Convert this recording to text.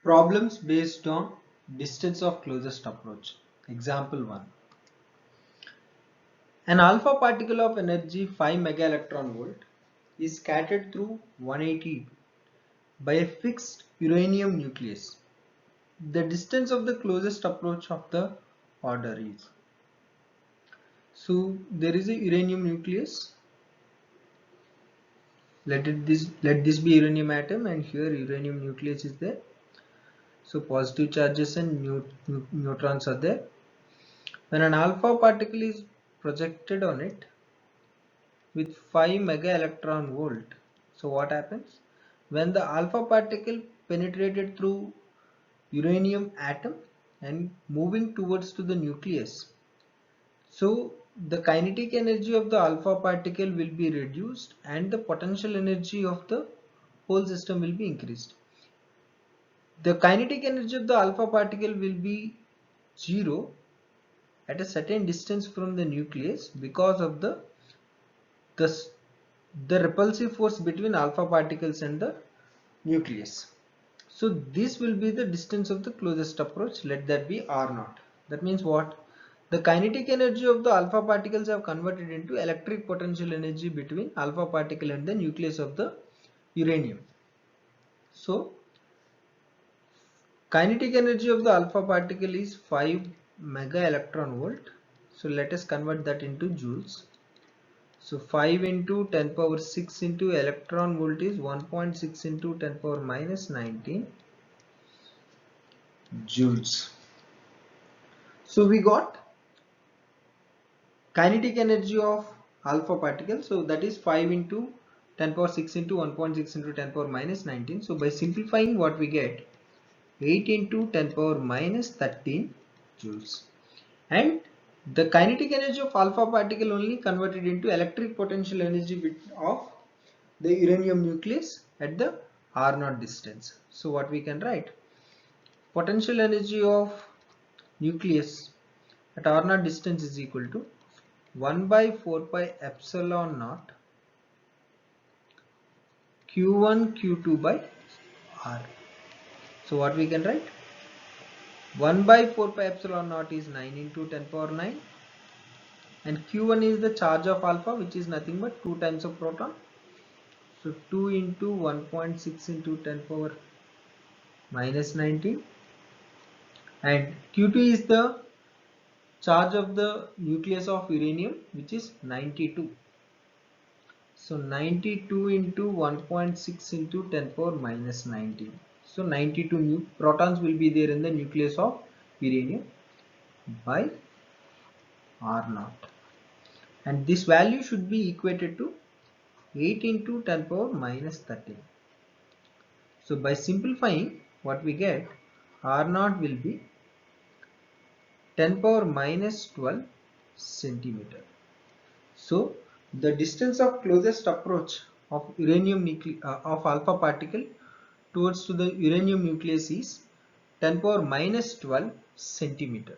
Problems based on distance of closest approach. Example 1. An alpha particle of energy 5 mega electron volt is scattered through 180 by a fixed uranium nucleus. The distance of the closest approach of the order is. So there is a uranium nucleus. Let this be uranium atom, and here uranium nucleus is there. So positive charges and neutrons are there. When an alpha particle is projected on it with 5 mega electron volt, so what happens? When the alpha particle penetrated through uranium atom and moving towards to the nucleus, so the kinetic energy of the alpha particle will be reduced and the potential energy of the whole system will be increased. The kinetic energy of the alpha particle will be 0 at a certain distance from the nucleus because of the repulsive force between alpha particles and the nucleus. So this will be the distance of the closest approach. Let that be R0. That means what? The kinetic energy of the alpha particles have converted into electric potential energy between alpha particle and the nucleus of the uranium. So kinetic energy of the alpha particle is 5 mega electron volt. So let us convert that into joules. So 5 into 10 power 6 into electron volt is 1.6 into 10 power minus 19 joules. So we got kinetic energy of alpha particle. So that is 5 into 10 power 6 into 1.6 into 10 power minus 19. So by simplifying, what we get 8 into 10 power minus 13 joules. And the kinetic energy of alpha particle only converted into electric potential energy of the uranium nucleus at the R0 distance. So what we can write? Potential energy of nucleus at R0 distance is equal to 1 by 4 pi epsilon naught Q1 Q2 by R. So what we can write? 1 by 4 pi epsilon naught is 9 into 10 power 9, and Q1 is the charge of alpha, which is nothing but 2 times of proton. So 2 into 1.6 into 10 power minus 19, and Q2 is the charge of the nucleus of uranium, which is 92. So 92 into 1.6 into 10 power minus 19. So 92 protons will be there in the nucleus of uranium by R0. And this value should be equated to 8 into 10 power minus 13. So by simplifying, what we get, R0 will be 10 power minus 12 centimeter. So the distance of closest approach of of alpha particle towards to the uranium nucleus is 10 power minus 12 centimeter.